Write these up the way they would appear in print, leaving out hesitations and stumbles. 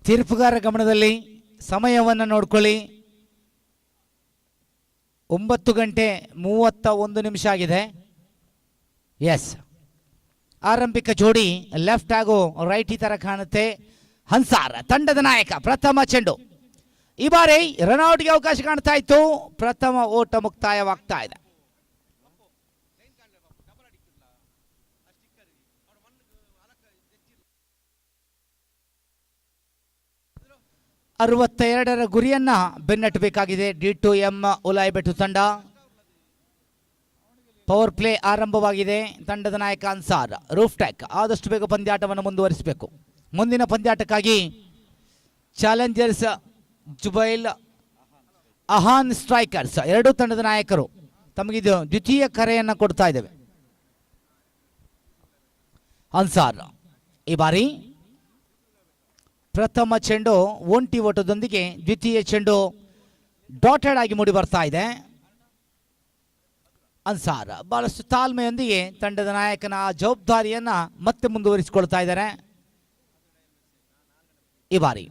ತೀರ್ಪುಗಾರ ಗಮನದಲ್ಲಿ ಸಮಯವನ್ನು ನೋಡ್ಕೊಳ್ಳಿ. 9:31 ಆಗಿದೆ. ಎಸ್, ಆರಂಭಿಕ ಜೋಡಿ ಲೆಫ್ಟ್ ಹಾಗೂ ರೈಟ್ ಈ ತರ ಕಾಣುತ್ತೆ. ಹನ್ಸಾರ್ ತಂಡದ ನಾಯಕ. ಪ್ರಥಮ ಚೆಂಡು ಈ ಬಾರಿ ರನ್ಔಟ್ಗೆ ಅವಕಾಶ ಕಾಣ್ತಾ ಇತ್ತು. ಪ್ರಥಮ ಓಟ ಮುಕ್ತಾಯವಾಗ್ತಾ ಇದೆ. ರ ಗುರಿಯನ್ನ ಬೆನ್ನಟ್ಟಬೇಕಾಗಿದೆ D2M ಉಲಾಯಿಬೆಟ್ಟು ತಂಡ. ಪವರ್ ಪ್ಲೇ ಆರಂಭವಾಗಿದೆ. ತಂಡದ ನಾಯಕ ಅನ್ಸಾರ್. ರೂಫ್ ಟ್ಯಾಕ್ ಆದಷ್ಟು ಬೇಗ ಪಂದ್ಯಾಟವನ್ನು ಮುಂದುವರಿಸಬೇಕು. ಮುಂದಿನ ಪಂದ್ಯಾಟಕ್ಕಾಗಿ ಚಾಲೆಂಜರ್ಸ್ ಜುಬೈಲ್ ಅಹಾನ್ ಸ್ಟ್ರೈಕರ್ಸ್ ಎರಡೂ ತಂಡದ ನಾಯಕರು ತಮಗಿದು ದ್ವಿತೀಯ ಕರೆಯನ್ನು ಕೊಡ್ತಾ ಇದ್ದೇವೆ. ಅನ್ಸಾರ್ ಈ ಬಾರಿ ಪ್ರಥಮ ಚೆಂಡು ಒಂಟಿ ಓಟದೊಂದಿಗೆ ದ್ವಿತೀಯ ಚೆಂಡು ಡಾಟೆಡ್ ಆಗಿ ಮೂಡಿ ಬರ್ತಾ ಇದೆ. ಅನ್ಸಾರ್ ಬಹಳಷ್ಟು ತಾಳ್ಮೆಯೊಂದಿಗೆ ತಂಡದ ನಾಯಕನ ಜವಾಬ್ದಾರಿಯನ್ನ ಮತ್ತೆ ಮುಂದುವರಿಸಿಕೊಳ್ತಾ ಇದ್ದಾರೆ. ಈ ಬಾರಿ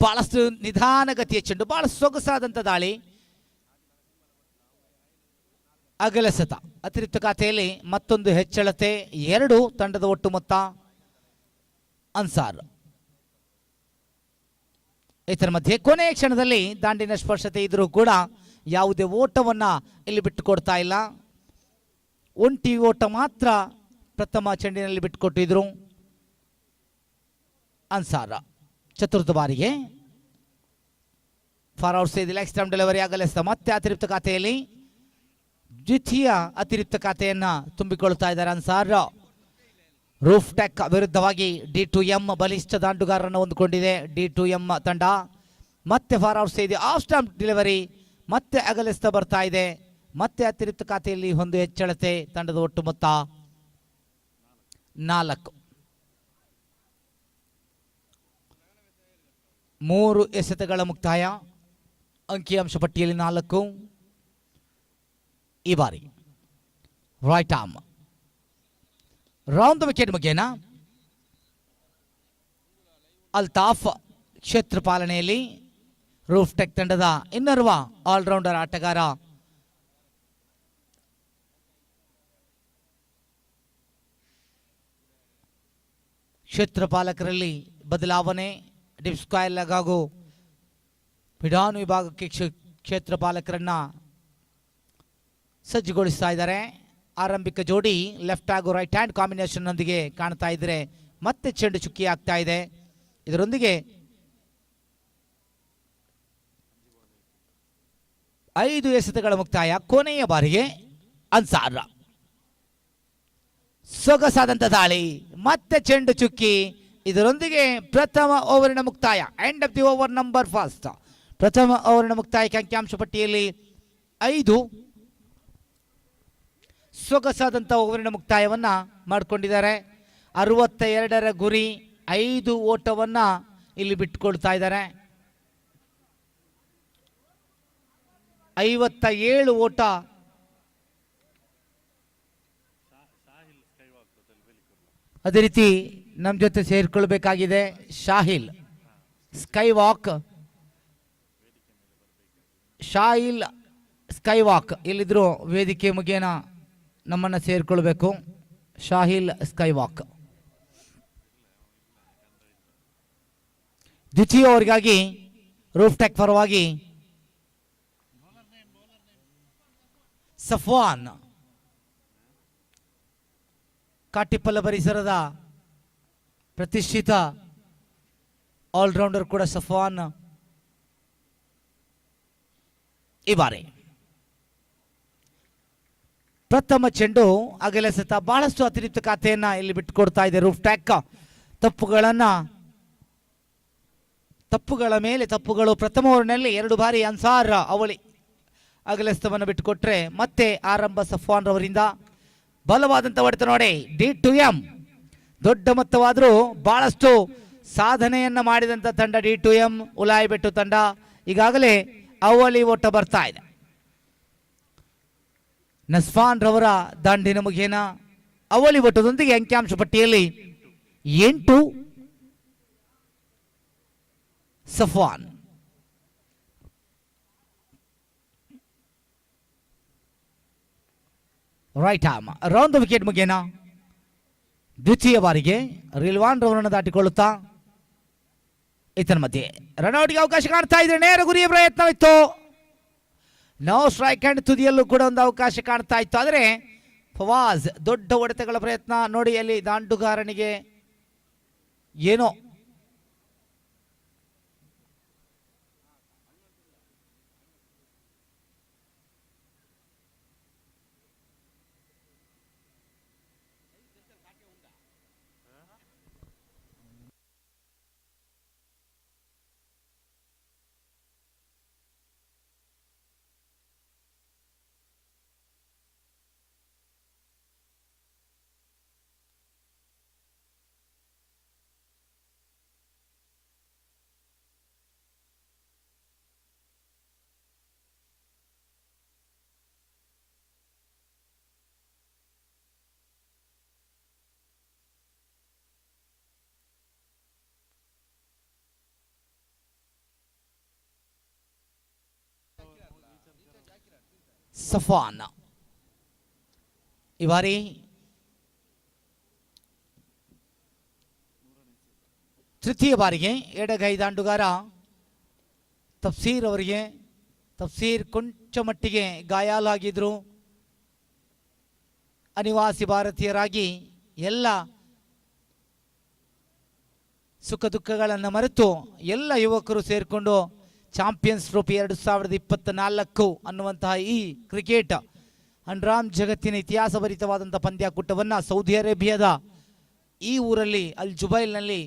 ಬಹಳಷ್ಟು ನಿಧಾನಗತಿಯ ಚೆಂಡು, ಬಹಳ ಸೊಗಸಾದಂತ ದಾಳಿ. ಅಗಲಸತ ಅತಿರಿಕ್ತ ಖಾತೆಯಲ್ಲಿ ಮತ್ತೊಂದು ಹೆಚ್ಚಳತೆ. 2 ತಂಡದ ಒಟ್ಟು ಮೊತ್ತ. ಅನ್ಸಾರ್ ಇದರ ಮಧ್ಯೆ ಕೊನೆಯ ಕ್ಷಣದಲ್ಲಿ ದಾಂಡಿನ ಸ್ಪರ್ಶತೆ ಇದ್ರೂ ಕೂಡ ಯಾವುದೇ ಓಟವನ್ನ ಇಲ್ಲಿ ಬಿಟ್ಟುಕೊಡ್ತಾ ಇಲ್ಲ. ಒಂಟಿ ಓಟ ಮಾತ್ರ ಪ್ರಥಮ ಚೆಂಡಿನಲ್ಲಿ ಬಿಟ್ಟುಕೊಟ್ಟಿದ್ರು. ಅನ್ಸಾರ್ ಚತುರ್ಥ ಬಾರಿಗೆ ಫಾರ್ವರ್ಡ್ ಸೇದಿ ಲೆಗ್ ಸ್ಟಂಪ್ ಡೆಲಿವರಿ ಆಗಲೆಸ್ತ ಮತ್ತೆ ಅತಿರಿಕ್ತ ಖಾತೆಯಲ್ಲಿ ದ್ವಿತೀಯ ಅತಿರಿಕ್ತ ಖಾತೆಯನ್ನ ತುಂಬಿಕೊಳ್ತಾ ಇದ್ದಾರೆ ಅನ್ಸಾರ್. ರೂಫ್ ಟ್ಯಾಕ್ ವಿರುದ್ಧವಾಗಿ D2M ಬಲಿಷ್ಠ ದಾಂಡುಗಾರರನ್ನು ಹೊಂದಿಕೊಂಡಿದೆ. D2M ತಂಡ ಮತ್ತೆ ಫಾರ್ವರ್ಡ್ ಸೇದಿ ಆಫ್ ಸ್ಟಂಪ್ ಡೆಲಿವರಿ ಮತ್ತೆ ಅಗಲಿಸ್ತಾ ಬರ್ತಾ ಇದೆ. ಮತ್ತೆ ಅತಿರಿಕ್ತ ಖಾತೆಯಲ್ಲಿ ಒಂದು ಹೆಚ್ಚಳತೆ. ತಂಡದ ಒಟ್ಟು ಮೊತ್ತ 4. 3 ಎಸೆತಗಳ ಮುಕ್ತಾಯ. ಅಂಕಿಅಂಶ ಪಟ್ಟಿಯಲ್ಲಿ 4. ಈ ಬಾರಿ right arm round the wicket ಮುಖೇನ ಅಲ್ತಾಫ್ ಕ್ಷೇತ್ರ ಪಾಲನೆಯಲ್ಲಿ ರೂಫ್ ಟೆಕ್ ತಂಡದ ಇನ್ನರ್ವ ಆಲ್ರೌಂಡರ್ ಆಟಗಾರ ಕ್ಷೇತ್ರ ಪಾಲಕರಲ್ಲಿ ಬದಲಾವಣೆ. ಡಿಪ್ ಸ್ಕ್ವೈರ್ ಲೆಗ್ ಹಾಗೂ ಪಿಡಾನ್ ವಿಭಾಗಕ್ಕೆ ಕ್ಷೇತ್ರ ಪಾಲಕರನ್ನ ಸಜ್ಜುಗೊಳಿಸ್ತಾ ಇದ್ದಾರೆ. ಆರಂಭಿಕ ಜೋಡಿ ಲೆಫ್ಟ್ ಹಾಗೂ ರೈಟ್ ಹ್ಯಾಂಡ್ ಕಾಂಬಿನೇಷನ್ ನೊಂದಿಗೆ ಕಾಣ್ತಾ ಇದ್ರೆ ಮತ್ತೆ ಚೆಂಡು ಚುಕ್ಕಿ ಆಗ್ತಾ ಇದೆ. ಇದರೊಂದಿಗೆ 5 ಎಸೆತಗಳ ಮುಕ್ತಾಯ. ಕೊನೆಯ ಬಾರಿಗೆ ಅನ್ಸಾರ್ ಸೊಗಸಾದಂತ ದಾಳಿ ಮತ್ತೆ ಚೆಂಡು ಚುಕ್ಕಿ. ಇದರೊಂದಿಗೆ ಪ್ರಥಮ ಓವರಿನ ಮುಕ್ತಾಯ. End of the over number first. ಪ್ರಥಮ ಓವರಿನ ಮುಕ್ತಾಯಕ್ಕೆ ಅಂಕಿಅಂಶ ಪಟ್ಟಿಯಲ್ಲಿ 5. ಸೊಗಸಾದಂಥ ಓವರಿನ ಮುಕ್ತಾಯವನ್ನ ಮಾಡಿಕೊಂಡಿದ್ದಾರೆ. 62ರ ಗುರಿ. 5 ಓಟವನ್ನ ಇಲ್ಲಿ ಬಿಟ್ಟುಕೊಳ್ತಾ ಇದ್ದಾರೆ. 57 ಓಟ. ಅದೇ ರೀತಿ ನಮ್ಮ ಜೊತೆ ಸೇರ್ಕೊಳ್ಬೇಕಾಗಿದೆ ಶಾಹಿಲ್ ಸ್ಕೈವಾಕ್. ಶಾಹಿಲ್ ಸ್ಕೈವಾಕ್ ಇಲ್ಲಿದ್ರು ವೇದಿಕೆ ಮುಖೇನ ನಮ್ಮನ್ನು ಸೇರಿಕೊಳ್ಬೇಕು. ಶಾಹಿಲ್ ಸ್ಕೈವಾಕ್ ದ್ವಿತೀಯ ಓವರ್ಗಾಗಿ ರೂಫ್ ಟ್ಯಾಕ್ ಪರವಾಗಿ ಸಫ್ವಾನ್. ಕಾಟಿಪಲ್ಲ ಪರಿಸರದ ಪ್ರತಿಷ್ಠಿತ ಆಲ್ರೌಂಡರ್ ಕೂಡ ಸಫ್ವಾನ್. ಈ ಬಾರಿ ಪ್ರಥಮ ಚೆಂಡು ಅಗಲೆಸೆತ. ಬಹಳಷ್ಟು ಅತಿರಿಕ್ತ ಖಾತೆಯನ್ನ ಇಲ್ಲಿ ಬಿಟ್ಟುಕೊಡ್ತಾ ಇದೆ ರೂಫ್ ಟ್ಯಾಕ್. ತಪ್ಪುಗಳ ಮೇಲೆ ತಪ್ಪುಗಳು. ಪ್ರಥಮ ಓವರ್ನಲ್ಲಿ 2 ಬಾರಿ ಅನ್ಸಾರ್ ಅವಳಿ ಅಗಲೆಸ್ತವನ್ನು ಬಿಟ್ಟುಕೊಟ್ರೆ ಮತ್ತೆ ಆರಂಭ ಸಫ್ವಾನ್ ರವರಿಂದ ಬಲವಾದಂಥ ಹೊಡೆತ ನೋಡಿ. D2M ದೊಡ್ಡ ಮೊತ್ತವಾದರೂ ಬಹಳಷ್ಟು ಸಾಧನೆಯನ್ನ ಮಾಡಿದಂಥ ತಂಡ D2M ಉಲಾಯಿಬೆಟ್ಟು ತಂಡ. ಈಗಾಗಲೇ ಅವಳಿ ಓಟ ಬರ್ತಾ ಇದೆ. ನಸ್ಫಾನ್ ರವರ ದಾಂಡಿನ ಮುಖೇನ ಅವಳಿ ಓಟದೊಂದಿಗೆ ಅಂಕಿಅಂಶ ಪಟ್ಟಿಯಲ್ಲಿ 8 Safwan. Right arm round the wicket ಮುಖೇನ ದ್ವಿತೀಯ ಬಾರಿಗೆ ರಿಲ್ವಾನ್ ರವರನ್ನು ದಾಟಿಕೊಳ್ಳುತ್ತಾ ಇತನ ಮಧ್ಯೆ ರನ್ಔಟ್ಗೆ ಅವಕಾಶ ಕಾಣ್ತಾ ಇದೆ. ನೇರ ಗುರಿಯ ಪ್ರಯತ್ನವಿತ್ತು. ನೋ ಸ್ಟ್ರೈಕ್ ಅಂಡ್ ತುದಿಯಲ್ಲೂ ಕೂಡ ಒಂದು ಅವಕಾಶ ಕಾಣ್ತಾ ಇತ್ತು. ಆದರೆ ಫವಾಜ್ ದೊಡ್ಡ ಹೊಡೆತಗಳ ಪ್ರಯತ್ನ ನೋಡಿ, ಅಲ್ಲಿ ದಾಂಡುಗಾರನಿಗೆ ಏನೋ ಸಫಾನ್ ಈ ಬಾರಿ ತೃತೀಯ ಬಾರಿಗೆ ಎಡಗೈ ದಾಂಡುಗಾರ ತಫ್ಸೀರ್ ಅವರಿಗೆ, ತಫ್ಸೀರ್ ಕೊಂಚ ಮಟ್ಟಿಗೆ ಗಾಯಾಲಾಗಿದ್ರು. ಅನಿವಾಸಿ ಭಾರತೀಯರಾಗಿ ಎಲ್ಲ ಸುಖ ದುಃಖಗಳನ್ನು ಮರೆತು ಎಲ್ಲ ಯುವಕರು ಸೇರಿಕೊಂಡು ಚಾಂಪಿಯನ್ಸ್ ಟ್ರೋಫಿ 2024 ಅನ್ನುವಂತಹ ಈ ಕ್ರಿಕೆಟ್ ಅಂಡ್ರಾಮ್ ಜಗತ್ತಿನ ಇತಿಹಾಸ ಭರಿತವಾದಂಥ ಪಂದ್ಯಾಕೂಟವನ್ನು ಸೌದಿ ಅರೇಬಿಯಾದ ಈ ಊರಲ್ಲಿ ಅಲ್ ಜುಬೈಲ್ನಲ್ಲಿ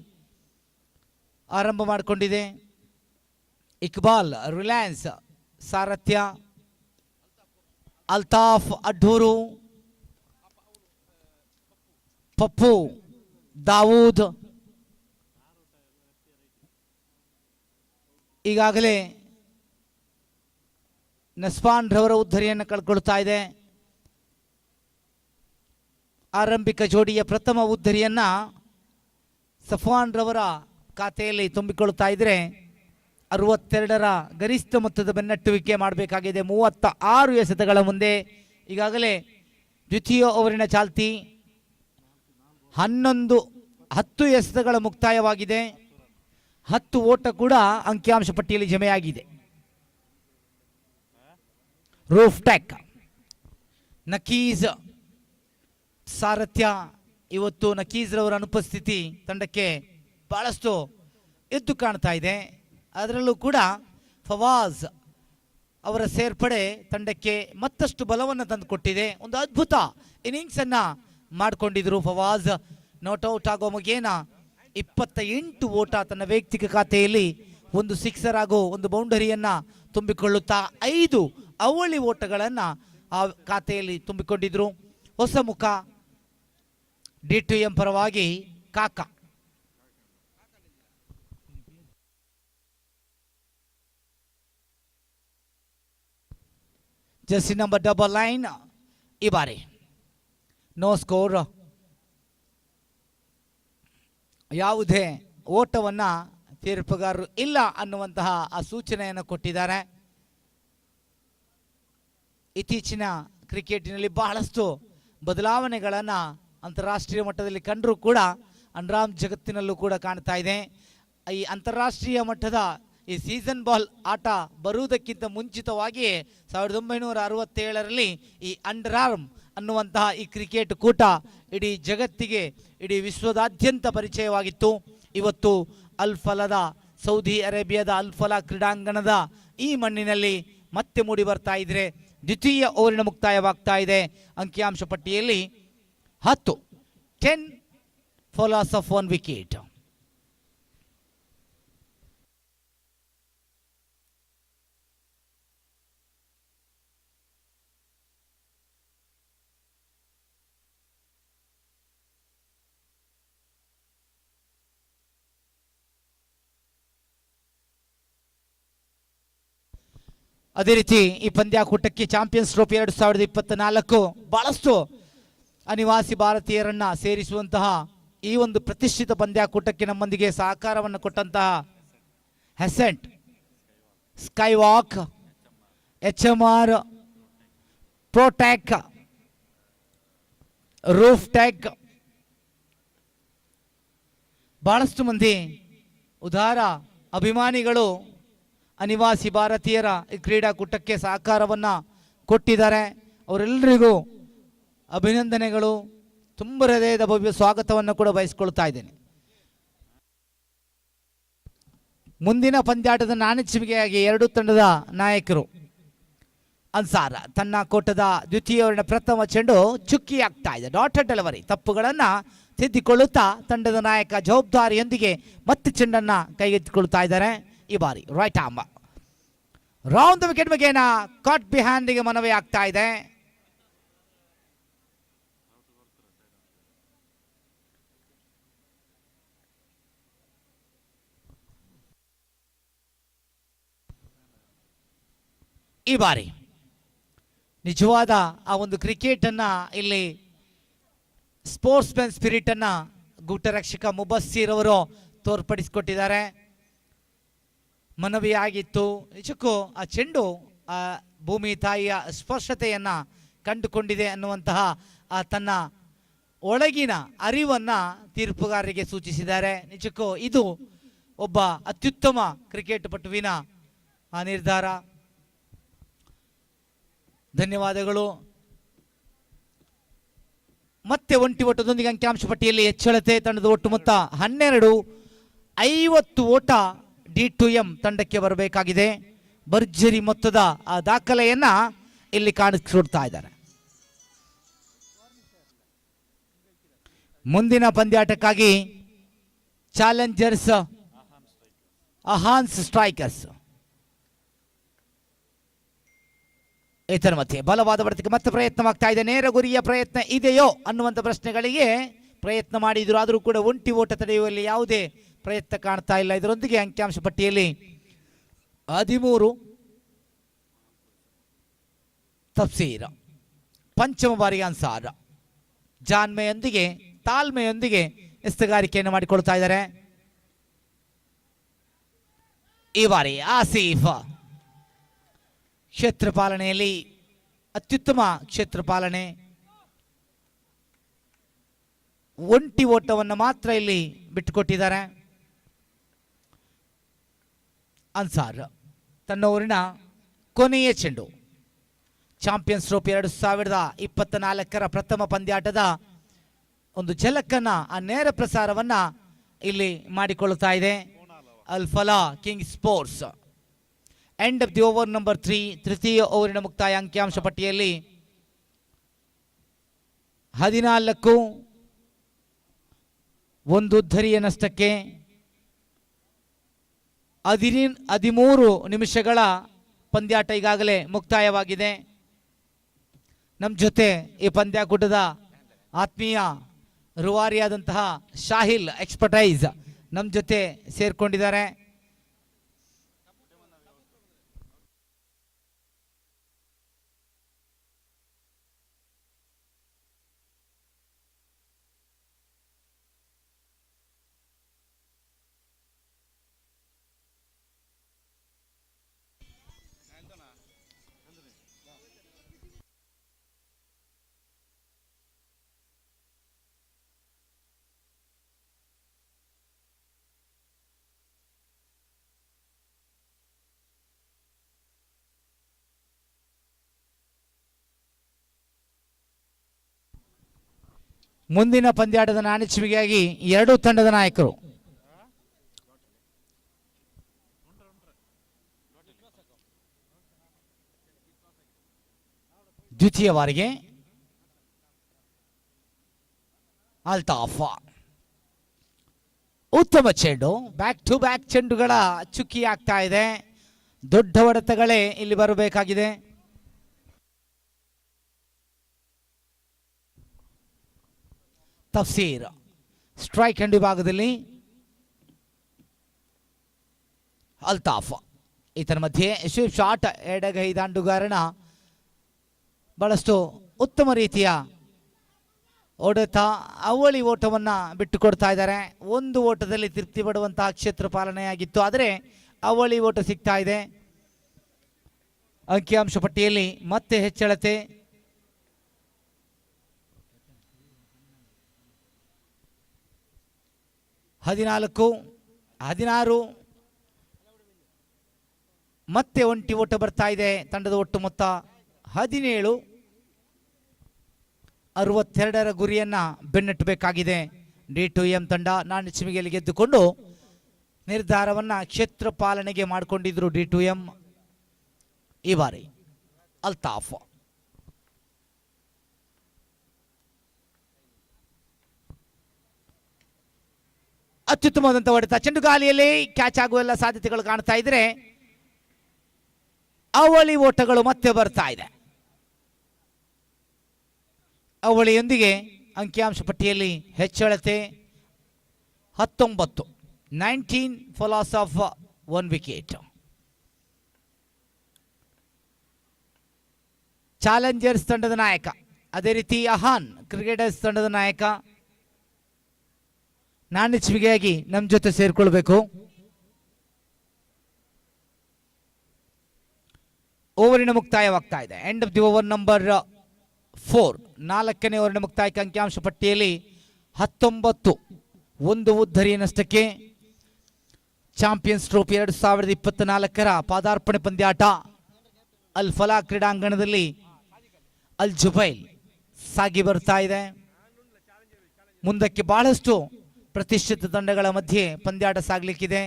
ಆರಂಭ ಮಾಡಿಕೊಂಡಿದೆ. ಇಕ್ಬಾಲ್ ರಿಲಯನ್ಸ್ ಸಾರಥ್ಯ, ಅಲ್ತಾಫ್ ಅಡ್ಡೂರು, ಪಪ್ಪು ದಾವೂದ್ ಈಗಾಗಲೇ ನಸ್ಫಾನ್ ರವರ ಉದ್ಧರಿಯನ್ನು ಕಳ್ಕೊಳ್ತಾ ಇದೆ. ಆರಂಭಿಕ ಜೋಡಿಯ ಪ್ರಥಮ ಉದ್ಧರಿಯನ್ನ ಸಫ್ವಾನ್ ರವರ ಖಾತೆಯಲ್ಲಿ ತುಂಬಿಕೊಳ್ತಾ ಇದ್ರೆ 62ರ ಗರಿಷ್ಠ ಮೊತ್ತದ ಬೆನ್ನಟ್ಟುವಿಕೆ ಮಾಡಬೇಕಾಗಿದೆ. 36 ಎಸೆತಗಳ ಮುಂದೆ ಈಗಾಗಲೇ ದ್ವಿತೀಯ ಓವರಿನ ಚಾಲ್ತಿ 10 ಎಸೆತಗಳ ಮುಕ್ತಾಯವಾಗಿದೆ. 10 ಓಟ ಕೂಡ ಅಂಕಿಅಂಶ ಪಟ್ಟಿಯಲ್ಲಿ ಜಮೆಯಾಗಿದೆ. Roof tack ನಕೀಸ್ ಸಾರಥ್ಯ. ಇವತ್ತು ನಕೀಸ್ ರವರ ಅನುಪಸ್ಥಿತಿ ತಂಡಕ್ಕೆ ಬಹಳಷ್ಟು ಎದ್ದು ಕಾಣ್ತಾ ಇದೆ. ಅದರಲ್ಲೂ ಕೂಡ ಫವಾಜ್ ಅವರ ಸೇರ್ಪಡೆ ತಂಡಕ್ಕೆ ಮತ್ತಷ್ಟು ಬಲವನ್ನು ತಂದುಕೊಟ್ಟಿದೆ. ಒಂದು ಅದ್ಭುತ ಇನ್ನಿಂಗ್ಸ್ ಅನ್ನ ಮಾಡಿಕೊಂಡಿದ್ರು ಫವಾಜ್. ನಾಟ್ ಔಟ್ ಆಗೋ ಮುಗೇನ 28 ಓಟ ತನ್ನ ವೈಯಕ್ತಿಕ ಖಾತೆಯಲ್ಲಿ, ಒಂದು ಸಿಕ್ಸರ್ ಹಾಗೂ ಒಂದು ಬೌಂಡರಿಯನ್ನ ತುಂಬಿಕೊಳ್ಳುತ್ತಾ 5 ಅವಳಿ ಓಟಗಳನ್ನು ಆ ಖಾತೆಯಲ್ಲಿ ತುಂಬಿಕೊಂಡಿದ್ರು. ಹೊಸ ಮುಖ D2M ಪರವಾಗಿ ಕಾಕಾ. ಜರ್ಸಿ ನಂಬರ್ 9 ಈ ಬಾರಿ ನೋ ಸ್ಕೋರ್, ಯಾವುದೇ ಓಟವನ್ನ ತೀರ್ಪುಗಾರರು ಇಲ್ಲ ಅನ್ನುವಂತಹ ಆ ಸೂಚನೆಯನ್ನು ಕೊಟ್ಟಿದ್ದಾರೆ. ಇತ್ತೀಚಿನ ಕ್ರಿಕೆಟಿನಲ್ಲಿ ಬಹಳಷ್ಟು ಬದಲಾವಣೆಗಳನ್ನು ಅಂತಾರಾಷ್ಟ್ರೀಯ ಮಟ್ಟದಲ್ಲಿ ಕಂಡರೂ ಕೂಡ ಅಂಡ್ರಾಮ್ ಜಗತ್ತಿನಲ್ಲೂ ಕೂಡ ಕಾಣ್ತಾ ಇದೆ. ಈ ಅಂತಾರಾಷ್ಟ್ರೀಯ ಮಟ್ಟದ ಈ ಸೀಸನ್ ಬಾಲ್ ಆಟ ಬರುವುದಕ್ಕಿಂತ ಮುಂಚಿತವಾಗಿ 1967ರಲ್ಲಿ ಈ ಅಂಡರ್ ಆರ್ಮ್ ಅನ್ನುವಂತಹ ಈ ಕ್ರಿಕೆಟ್ ಕೂಟ ಇಡೀ ಜಗತ್ತಿಗೆ, ಇಡೀ ವಿಶ್ವದಾದ್ಯಂತ ಪರಿಚಯವಾಗಿತ್ತು. ಇವತ್ತು ಅಲ್ಫಲಾದ ಸೌದಿ ಅರೇಬಿಯಾದ ಅಲ್ಫಲಾ ಕ್ರೀಡಾಂಗಣದ ಈ ಮಣ್ಣಿನಲ್ಲಿ ಮತ್ತೆ ಮೂಡಿ ಬರ್ತಾ ಇದ್ರೆ ದ್ವಿತೀಯ ಓವರಿನ ಮುಕ್ತಾಯವಾಗ್ತಾ ಇದೆ. ಅಂಕಿಅಂಶ ಪಟ್ಟಿಯಲ್ಲಿ 10 for loss of 1 wicket. ಅದೇ ರೀತಿ ಈ ಪಂದ್ಯಾಕೂಟಕ್ಕೆ ಚಾಂಪಿಯನ್ಸ್ ಟ್ರೋಫಿ 2024 ಬಹಳಷ್ಟು ಅನಿವಾಸಿ ಭಾರತೀಯರನ್ನ ಸೇರಿಸುವಂತಹ ಈ ಒಂದು ಪ್ರತಿಷ್ಠಿತ ಪಂದ್ಯಾಕೂಟಕ್ಕೆ ನಮ್ಮೊಂದಿಗೆ ಸಹಕಾರವನ್ನು ಕೊಟ್ಟಂತಹ ಹೆಸೆಂಟ್, ಸ್ಕೈವಾಕ್, HMR, ಪ್ರೋಟೆಕ್, ರೂಫ್ ಟೆಕ್, ಬಹಳಷ್ಟು ಮಂದಿ ಉದಾರ ಅಭಿಮಾನಿಗಳು ಅನಿವಾಸಿ ಭಾರತೀಯರ ಈ ಕ್ರೀಡಾಕೂಟಕ್ಕೆ ಸಹಕಾರವನ್ನು ಕೊಟ್ಟಿದ್ದಾರೆ. ಅವರೆಲ್ಲರಿಗೂ ಅಭಿನಂದನೆಗಳು, ತುಂಬ ಹೃದಯದ ಭವ್ಯ ಸ್ವಾಗತವನ್ನು ಕೂಡ ಬಯಸಿಕೊಳ್ತಾ ಇದ್ದೇನೆ. ಮುಂದಿನ ಪಂದ್ಯಾಟದ ನಾಣಿಸುವಿಕೆಯಾಗಿ ಎರಡು ತಂಡದ ನಾಯಕರು. ಅನ್ಸಾರ್ ತನ್ನ ಕೋಟದ ದ್ವಿತೀಯ ಓವರಿನ ಪ್ರಥಮ ಚೆಂಡು ಚುಕ್ಕಿ ಆಗ್ತಾ ಇದೆ. ಡಾಟರ್ ಡೆಲಿವರಿ ತಪ್ಪುಗಳನ್ನು ತಿದ್ದಿಕೊಳ್ಳುತ್ತಾ ತಂಡದ ನಾಯಕ ಜವಾಬ್ದಾರಿಯೊಂದಿಗೆ ಮತ್ತೆ ಚೆಂಡನ್ನು ಕೈಗೆತ್ತಿಕೊಳ್ತಾ ಇದ್ದಾರೆ. ಈ ಬಾರಿ right arm round the wicket ಬಗೆನ ಕಾಟ್ ಬಿಹ್ಯಾಂಡಿಗೆ ಮನವಿ ಆಗ್ತಾ ಇದೆ. ಈ ಬಾರಿ ನಿಜವಾದ ಆ ಒಂದು ಕ್ರಿಕೆಟನ್ನು ಇಲ್ಲಿ ಸ್ಪೋರ್ಟ್ಸ್ ಮ್ಯಾನ್ ಸ್ಪಿರಿಟನ್ನು ಗೂಟರಕ್ಷಕ ಮುಬಸ್ಸಿರ್ ಅವರು ತೋರ್ಪಡಿಸಿಕೊಟ್ಟಿದ್ದಾರೆ. ಮನವಿಯಾಗಿತ್ತು, ನಿಜಕ್ಕೂ ಆ ಚೆಂಡು ಆ ಭೂಮಿ ತಾಯಿಯ ಸ್ಪರ್ಶತೆಯನ್ನು ಕಂಡುಕೊಂಡಿದೆ ಅನ್ನುವಂತಹ ಆ ತನ್ನ ಒಳಗಿನ ಅರಿವನ್ನು ತೀರ್ಪುಗಾರರಿಗೆ ಸೂಚಿಸಿದ್ದಾರೆ. ನಿಜಕ್ಕೂ ಇದು ಒಬ್ಬ ಅತ್ಯುತ್ತಮ ಕ್ರಿಕೆಟ್ ಪಟುವಿನ ಆ ನಿರ್ಧಾರ. ಧನ್ಯವಾದಗಳು. ಮತ್ತೆ ಒಂಟಿ ಓಟದೊಂದಿಗೆ ಅಂಕಿಅಂಶ ಪಟ್ಟಿಯಲ್ಲಿ ಹೆಚ್ಚಳತೆ. ತಂಡದ ಒಟ್ಟು ಮೊತ್ತ 12, 50 ಓಟ D2M ತಂಡಕ್ಕೆ ಬರಬೇಕಾಗಿದೆ. ಭರ್ಜರಿ ಮೊತ್ತದ ಆ ದಾಖಲೆಯನ್ನ ಇಲ್ಲಿ ಕಾಣಿಸಿಕೊಡ್ತಾ ಇದ್ದಾರೆ. ಮುಂದಿನ ಪಂದ್ಯಾಟಕ್ಕಾಗಿ ಚಾಲೆಂಜರ್ಸ್ ಅಹಾನ್ಸ್ ಸ್ಟ್ರೈಕರ್ಸ್. ಇದರ ಮಧ್ಯೆ ಬಲವಾದ ಬಡತಿಗೆ ಮತ್ತೆ ಪ್ರಯತ್ನವಾಗ್ತಾ ಇದೆ. ನೇರ ಗುರಿಯ ಪ್ರಯತ್ನ ಇದೆಯೋ ಅನ್ನುವಂಥ ಪ್ರಶ್ನೆಗಳಿಗೆ ಪ್ರಯತ್ನ ಮಾಡಿದ್ರು, ಆದರೂ ಕೂಡ ಒಂಟಿ ಓಟ ತಡೆಯುವಲ್ಲಿ ಯಾವುದೇ ಪ್ರಯತ್ನ ಕಾಣ್ತಾ ಇಲ್ಲ. ಇದರೊಂದಿಗೆ ಅಂಕಿಅಂಶ ಪಟ್ಟಿಯಲ್ಲಿ 13 ತಫ್ಸೀರ್ ಪಂಚಮ ಬಾರಿಗೆ ಅನ್ಸಾರ್ ಜಾನ್ಮೆಯೊಂದಿಗೆ ತಾಳ್ಮೆಯೊಂದಿಗೆ ಎಸ್ತುಗಾರಿಕೆಯನ್ನು ಮಾಡಿಕೊಳ್ತಾ ಇದ್ದಾರೆ. ಈ ಬಾರಿ ಆಸೀಫ್ ಕ್ಷೇತ್ರ ಪಾಲನೆಯಲ್ಲಿ ಅತ್ಯುತ್ತಮ ಕ್ಷೇತ್ರ ಪಾಲನೆ. ಒಂಟಿ ಓಟವನ್ನು ಮಾತ್ರ ಇಲ್ಲಿ ಬಿಟ್ಟುಕೊಟ್ಟಿದ್ದಾರೆ. ಅನ್ಸಾರ್ ತನ್ನ ಊರಿನ ಕೊನೆಯ ಚೆಂಡು ಚಾಂಪಿಯನ್ಸ್ ಟ್ರೋಫಿ 2024 ಪ್ರಥಮ ಪಂದ್ಯಾಟದ ಒಂದು ಝಲಕನ್ನ ಆ ನೇರ ಪ್ರಸಾರವನ್ನ ಇಲ್ಲಿ ಮಾಡಿಕೊಳ್ಳುತ್ತಾ ಇದೆ. ಅಲ್ ಫಲಾ king sports. End of the over number 3, ತೃತೀಯ ಓವರಿನ ಮುಕ್ತಾಯ. ಅಂಕಿಅಂಶ ಪಟ್ಟಿಯಲ್ಲಿ 14, 1 ಧರಿಯ ನಷ್ಟಕ್ಕೆ 13 ನಿಮಿಷಗಳ ಪಂದ್ಯಾಟ ಈಗಾಗಲೇ ಮುಕ್ತಾಯವಾಗಿದೆ. ನಮ್ಮ ಜೊತೆ ಈ ಪಂದ್ಯಾಕೂಟದ ಆತ್ಮೀಯ ರೂವಾರಿಯಾದಂತಹ ಶಾಹಿಲ್ ಎಕ್ಸ್ಪರ್ಟೈಸ್ ನಮ್ಮ ಜೊತೆ ಸೇರ್ಕೊಂಡಿದ್ದಾರೆ. ಮುಂದಿನ ಪಂದ್ಯಾಟದ ನಾಣಿಸುವಿಕೆಯಾಗಿ ಎರಡೂ ತಂಡದ ನಾಯಕರು ದ್ವಿತೀಯ ಬಾರಿಗೆ ಅಲ್ತಾಫ್ ಉತ್ತಮ ಚೆಂಡು. ಬ್ಯಾಕ್ ಟು ಬ್ಯಾಕ್ ಚೆಂಡುಗಳ ಚುಕ್ಕಿ ಆಗ್ತಾ ಇದೆ. ದೊಡ್ಡ ಹೊಡೆತಗಳೇ ಇಲ್ಲಿ ಬರಬೇಕಾಗಿದೆ. ತಫ್ಸೀರ್ ಸ್ಟ್ರೈಕ್ ಹ್ಯಾಂಡ್ ವಿಭಾಗದಲ್ಲಿ ಅಲ್ತಾಫ್. ಇದರ ಮಧ್ಯೆ ಸ್ವೀಪ್ ಶಾಟ್ ಎಡಗೈ ದಾಂಡುಗಾರನ ಬಹಳಷ್ಟು ಉತ್ತಮ ರೀತಿಯ ಹೊಡೆತ ಅವಳಿ ಓಟವನ್ನ ಬಿಟ್ಟುಕೊಡ್ತಾ ಇದ್ದಾರೆ. ಒಂದು ಓಟದಲ್ಲಿ ತೃಪ್ತಿ ಪಡುವಂತಹ ಕ್ಷೇತ್ರ ಪಾಲನೆಯಾಗಿತ್ತು, ಆದರೆ ಅವಳಿ ಓಟ ಸಿಗ್ತಾ ಇದೆ. ಅಂಕಿಅಂಶ ಪಟ್ಟಿಯಲ್ಲಿ ಮತ್ತೆ ಹೆಚ್ಚಳತೆ. ಹದಿನಾಲ್ಕು 16 ಮತ್ತೆ ಒಂಟಿ ಓಟ ಬರ್ತಾ ಇದೆ. ತಂಡದ ಒಟ್ಟು ಮೊತ್ತ 17. 62ರ ಗುರಿಯನ್ನ ಬೆನ್ನಟ್ಟಬೇಕಾಗಿದೆ. D2M ತಂಡ ನಾಣ್ಯ ಗೆದ್ದುಕೊಂಡು ನಿರ್ಧಾರವನ್ನ ಕ್ಷೇತ್ರ ಪಾಲನೆಗೆ ಮಾಡಿಕೊಂಡಿದ್ರು D2M. ಈ ಬಾರಿ ಅಲ್ತಾಫ್ ಅತ್ಯುತ್ತಮವಾದಂಥ ಹೊಡೆತ, ಚೆಂಡು ಗಾಲಿಯಲ್ಲಿ ಕ್ಯಾಚ್ ಆಗುವ ಎಲ್ಲ ಸಾಧ್ಯತೆಗಳು ಕಾಣ್ತಾ ಇದ್ರೆ ಅವಳಿ ಓಟಗಳು ಮತ್ತೆ ಬರ್ತಾ ಇದೆ. ಅವಳಿಯೊಂದಿಗೆ ಅಂಕಿಅಂಶ ಪಟ್ಟಿಯಲ್ಲಿ ಹೆಚ್ಚಳತೆ 19 for loss of 1 wicket. Challengers ತಂಡದ ನಾಯಕ, ಅದೇ ರೀತಿ ಅಹಾನ್ ಕ್ರಿಕೆಟರ್ಸ್ ತಂಡದ ನಾಯಕ ನಾಣ್ಯ ನಮ್ಮ ಜೊತೆ ಸೇರಿಕೊಳ್ಬೇಕು. ಓವರಿನ ಮುಕ್ತಾಯವಾಗ್ತಾ ಇದೆ. End of the over number 4. 4ನೇ ಓವರಿನ ಮುಕ್ತಾಯಕ್ಕೆ ಅಂಕಿಅಂಶ ಪಟ್ಟಿಯಲ್ಲಿ 19 ಒಂದು ಉದ್ಧರಿಯ ನಷ್ಟಕ್ಕೆ ಚಾಂಪಿಯನ್ಸ್ ಟ್ರೋಫಿ 2024ರ ಪಾದಾರ್ಪಣೆ ಪಂದ್ಯಾಟ ಅಲ್ ಫಲಾ ಕ್ರೀಡಾಂಗಣದಲ್ಲಿ ಅಲ್ ಜುಬೈಲ್ ಸಾಗಿ ಬರ್ತಾ ಇದೆ. ಮುಂದಕ್ಕೆ ಬಹಳಷ್ಟು ಪ್ರತಿಷ್ಠಿತ ತಂಡಗಳ ಮಧ್ಯೆ ಪಂದ್ಯಾಟ ಸಾಗಲಿಕ್ಕಿದೆ.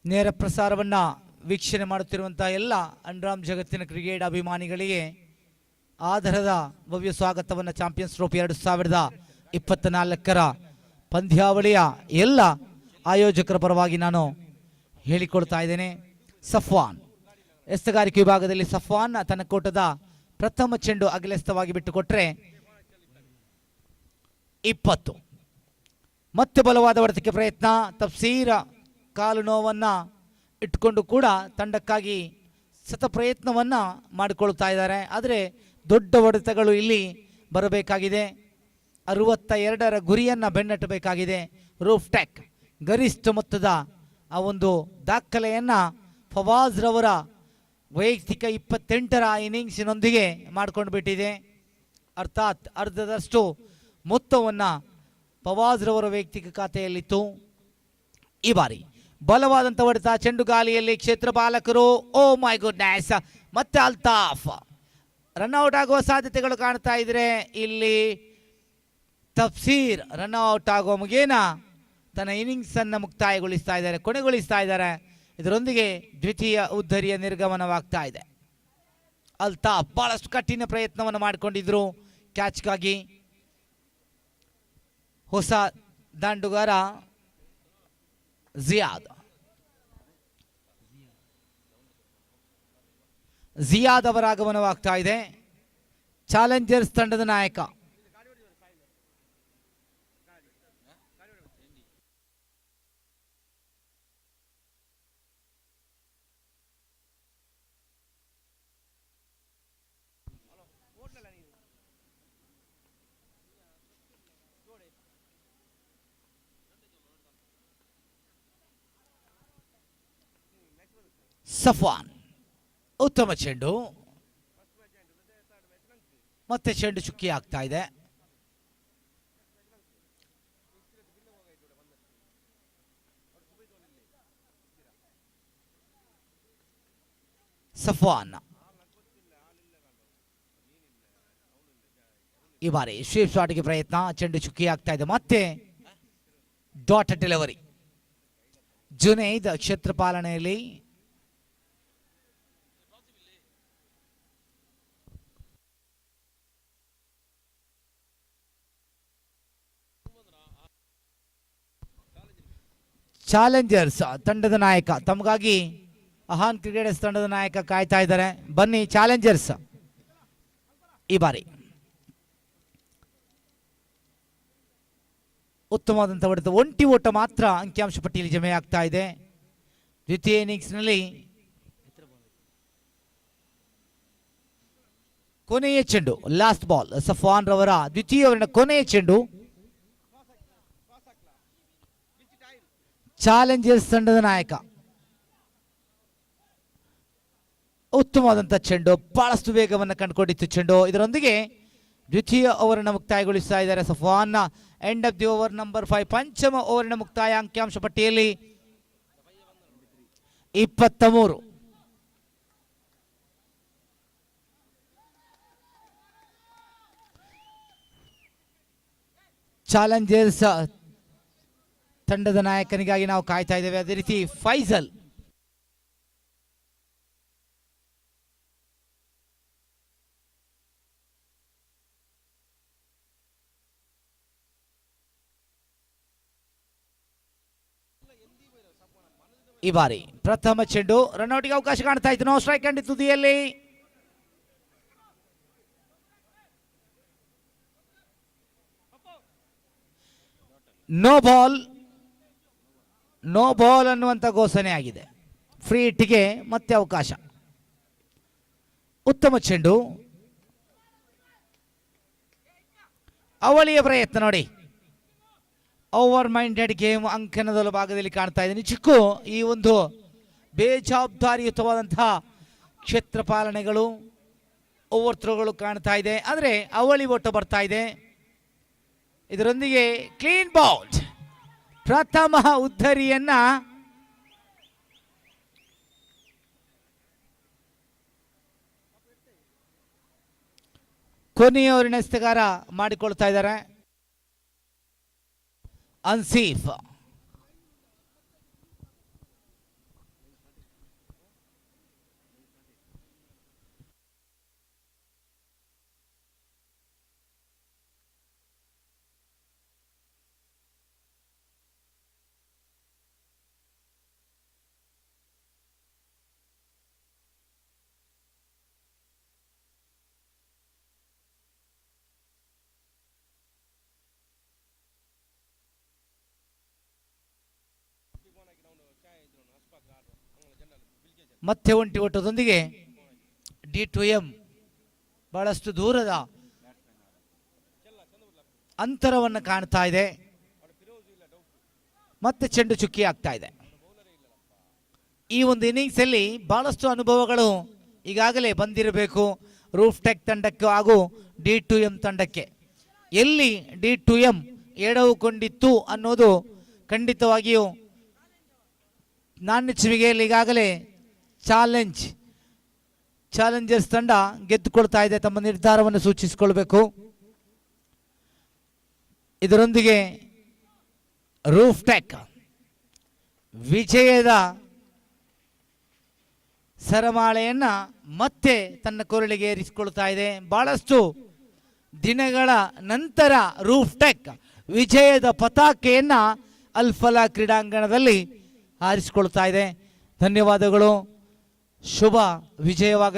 ನೇರ ಪ್ರಸಾರವನ್ನ ವೀಕ್ಷಣೆ ಮಾಡುತ್ತಿರುವಂತಹ ಎಲ್ಲ ಅಂಡ್ರಾಮ್ ಜಗತ್ತಿನ ಕ್ರಿಕೆಟ್ ಅಭಿಮಾನಿಗಳಿಗೆ ಆಧಾರದ ಭವ್ಯ ಸ್ವಾಗತವನ್ನು ಚಾಂಪಿಯನ್ಸ್ ಟ್ರೋಫಿ 2024ರ ಪಂದ್ಯಾವಳಿಯ ಎಲ್ಲ ಆಯೋಜಕರ ಪರವಾಗಿ ನಾನು ಹೇಳಿಕೊಳ್ತಾ ಇದ್ದೇನೆ. ಸಫ್ವಾನ್ ಎಸ್ತಗಾರಿಕೆ ವಿಭಾಗದಲ್ಲಿ ಸಫ್ವಾನ್ ತನ್ನ ಕೋಟದ ಪ್ರಥಮ ಚೆಂಡು ಅಗಲೆಸ್ತವಾಗಿ ಬಿಟ್ಟುಕೊಟ್ರೆ 20. ಮತ್ತೆ ಬಲವಾದ ಹೊಡೆತಕ್ಕೆ ಪ್ರಯತ್ನ. ತಫ್ಸೀರ್ ಕಾಲು ನೋವನ್ನ ಇಟ್ಕೊಂಡು ಕೂಡ ತಂಡಕ್ಕಾಗಿ ಸತ ಪ್ರಯತ್ನವನ್ನ ಮಾಡಿಕೊಳ್ತಾ ಇದ್ದಾರೆ. ಆದರೆ ದೊಡ್ಡ ಹೊಡೆತಗಳು ಇಲ್ಲಿ ಬರಬೇಕಾಗಿದೆ. 62ರ ಗುರಿಯನ್ನ ಬೆನ್ನಟ್ಟಬೇಕಾಗಿದೆ. ರೂಫ್ ಟ್ಯಾಕ್ ಗರಿಷ್ಠ ಮೊತ್ತದ ಆ ಒಂದು ದಾಖಲೆಯನ್ನ ಫವಾಜ್ ರವರ ವೈಯಕ್ತಿಕ 28ರ ಇನ್ನಿಂಗ್ಸಿನೊಂದಿಗೆ ಮಾಡ್ಕೊಂಡು ಬಿಟ್ಟಿದೆ. ಅರ್ಥಾತ್ ಅರ್ಧದಷ್ಟು ಮೊತ್ತವನ್ನ ಫವಾಜ್ ರವರ ವೈಯಕ್ತಿಕ ಖಾತೆಯಲ್ಲಿತ್ತು. ಈ ಬಾರಿ ಬಲವಾದಂಥ ಹೊಡೆತ, ಚೆಂಡು ಗಾಲಿಯಲ್ಲಿ ಕ್ಷೇತ್ರ ಪಾಲಕರು ಓ ಮೈ ಗುಡ್ನೆಸ್, ಮತ್ತೆ ಅಲ್ತಾಫ್ ರನ್ಔಟ್ ಆಗುವ ಸಾಧ್ಯತೆಗಳು ಕಾಣ್ತಾ ಇದ್ರೆ ಇಲ್ಲಿ ತಫ್ಸೀರ್ ರನ್ಔಟ್ ಆಗುವ ಮುಗೇನ ತನ್ನ ಇನ್ನಿಂಗ್ಸ್ ಅನ್ನು ಮುಕ್ತಾಯಗೊಳಿಸ್ತಾ ಇದ್ದಾರೆ, ಕೊನೆಗೊಳಿಸ್ತಾ ಇದ್ದಾರೆ. ಇದರೊಂದಿಗೆ ದ್ವಿತೀಯ ಉದ್ಧರಿಯ ನಿರ್ಗಮನವಾಗ್ತಾ ಇದೆ. ಅಲ್ತಾಫ್ ಬಹಳಷ್ಟು ಕಠಿಣ ಪ್ರಯತ್ನವನ್ನು ಮಾಡಿಕೊಂಡಿದ್ರು ಕ್ಯಾಚ್ಗಾಗಿ. ಹೊಸ ದಾಂಡುಗಾರ ಜಿಯಾದ್ ಅವರ ಆಗಮನವಾಗ್ತಾ ಇದೆ. ಚಾಲೆಂಜರ್ಸ್ ತಂಡದ ನಾಯಕ ಸಫ್ವಾನ್. ಉತ್ತಮ ಚೆಂಡು, ಮತ್ತೆ ಚೆಂಡು ಚುಕ್ಕಿ ಆಗ್ತಾ ಇದೆ. ಸಫ್ವಾನ್ ಈ ಬಾರಿ ಸ್ವೀಪ್ ಶಾಟ್ಗೆ ಪ್ರಯತ್ನ, ಚೆಂಡು ಚುಕ್ಕಿ ಆಗ್ತಾ ಇದೆ. ಮತ್ತೆ ಡಾಟ್ ಡೆಲಿವರಿ. ಜುನೈದ್ ಕ್ಷೇತ್ರ ಪಾಲನೆಯಲ್ಲಿ ಚಾಲೆಂಜರ್ಸ್ ತಂಡದ ನಾಯಕ ತಮಗಾಗಿ ಅಹಾನ್ ಕ್ರಿಕೆಟರ್ಸ್ ತಂಡದ ನಾಯಕ ಕಾಯ್ತಾ ಇದ್ದಾರೆ. ಬನ್ನಿ ಚಾಲೆಂಜರ್ಸ್. ಈ ಬಾರಿ ಉತ್ತಮವಾದಂಥ ಹೊಡೆತ, ಒಂಟಿ ಓಟ ಮಾತ್ರ ಅಂಕಿಅಂಶ ಪಟ್ಟಿಯಲ್ಲಿ ಜಮೆ ಆಗ್ತಾ ಇದೆ. ದ್ವಿತೀಯ ಇನ್ನಿಂಗ್ಸ್ನಲ್ಲಿ ಕೊನೆಯ ಚೆಂಡು, ಲಾಸ್ಟ್ ಬಾಲ್, ಸಫಾನ್ ರವರ ದ್ವಿತೀಯ ಓವರಿನ ಕೊನೆಯ ಚೆಂಡು. ಚಾಲೆಂಜರ್ಸ್ ತಂಡದ ನಾಯಕ ಉತ್ತಮವಾದಂಥ ಚೆಂಡು, ಬಹಳಷ್ಟು ವೇಗವನ್ನು ಕಂಡುಕೊಂಡಿತ್ತು ಚೆಂಡು. ಇದರೊಂದಿಗೆ ದ್ವಿತೀಯ ಓವರನ್ನು ಮುಕ್ತಾಯಗೊಳಿಸ್ತಾ ಇದ್ದಾರೆ Safan. End of the over number 5. ಪಂಚಮ ಓವರಿನ ಮುಕ್ತಾಯ ಅಂಕಿಅಂಶ ಪಟ್ಟಿಯಲ್ಲಿ 23. ಚಾಲೆಂಜರ್ಸ್ ತಂಡದ ನಾಯಕನಿಗಾಗಿ ನಾವು ಕಾಯ್ತಾ ಇದ್ದೇವೆ. ಅದೇ ರೀತಿ ಫೈಸಲ್ ಈ ಬಾರಿ ಪ್ರಥಮ ಚೆಂಡು, ರನ್ಔಟ್ಗೆ ಅವಕಾಶ ಕಾಣ್ತಾ ಇತ್ತು. ನೋ ಸ್ಟ್ರೈಕ್ ಕಂಡಿ ತುದಿಯಲ್ಲಿ. ನೋ ಬಾಲ್ ಅನ್ನುವಂಥ ಘೋಷಣೆ ಆಗಿದೆ. ಫ್ರೀ ಹಿಟ್ಗೆ ಮತ್ತೆ ಅವಕಾಶ. ಉತ್ತಮ ಚೆಂಡು, ಅವಳಿಯ ಪ್ರಯತ್ನ ನೋಡಿ. ಓವರ್ ಮೈಂಡೆಡ್ ಗೇಮ್ ಅಂಕಣದ ಭಾಗದಲ್ಲಿ ಕಾಣ್ತಾ ಇದ್ದೀನಿ. ಚಿಕ್ಕು ಈ ಒಂದು ಬೇಜವಾಬ್ದಾರಿಯುತವಾದಂತಹ ಕ್ಷೇತ್ರ ಪಾಲನೆಗಳು, ಓವರ್ ಥ್ರೋಗಳು ಕಾಣ್ತಾ ಇದೆ. ಆದರೆ ಅವಳಿ ಓಟ ಬರ್ತಾ ಇದೆ. ಇದರೊಂದಿಗೆ ಕ್ಲೀನ್ ಬೌಲ್ಡ್, ಪ್ರಥಮ ಉದ್ಧರಿಯನ್ನ ಕೊನೆಯವರಿನ ಎಸೆಗಾರ ಮಾಡಿಕೊಳ್ತಾ ಇದ್ದಾರೆ ಅನ್ಸೀಫ್. ಮತ್ತೆ ಒಂಟಿ ಓಟದೊಂದಿಗೆ D2M ಬಹಳಷ್ಟು ದೂರದ ಅಂತರವನ್ನು ಕಾಣ್ತಾ ಇದೆ. ಮತ್ತೆ ಚೆಂಡು ಚುಕ್ಕಿ ಆಗ್ತಾ ಇದೆ. ಈ ಒಂದು ಇನ್ನಿಂಗ್ಸ್ ಅಲ್ಲಿ ಬಹಳಷ್ಟು ಅನುಭವಗಳು ಈಗಾಗಲೇ ಬಂದಿರಬೇಕು ರೂಫ್ ಟೆಕ್ ತಂಡಕ್ಕೆ ಹಾಗೂ D2M ತಂಡಕ್ಕೆ. ಎಲ್ಲಿ D2M ಎಡವುಕೊಂಡಿತ್ತು ಅನ್ನೋದು ಖಂಡಿತವಾಗಿಯೂ ನಾಣ್ಯಚಿವಿಗೆಯಲ್ಲಿ ಈಗಾಗಲೇ ಚಾಲೆಂಜರ್ಸ್ ತಂಡ ಗೆದ್ದುಕೊಳ್ತಾ ಇದೆ. ತಮ್ಮ ನಿರ್ಧಾರವನ್ನು ಸೂಚಿಸಿಕೊಳ್ಬೇಕು. ಇದರೊಂದಿಗೆ ರೂಫ್ ಟೆಕ್ ವಿಜಯದ ಸರಮಾಳೆಯನ್ನ ಮತ್ತೆ ತನ್ನ ಕೊರಳಿಗೆ ಏರಿಸಿಕೊಳ್ತಾ ಇದೆ. ಬಹಳಷ್ಟು ದಿನಗಳ ನಂತರ ರೂಫ್ ಟೆಕ್ ವಿಜಯದ ಪತಾಕೆಯನ್ನ ಅಲ್ಫಲಾ ಕ್ರೀಡಾಂಗಣದಲ್ಲಿ ಹಾರಿಸಿಕೊಳ್ತಾ ಇದೆ. ಧನ್ಯವಾದಗಳು. ಶುಭ ವಿಜಯವಾಗ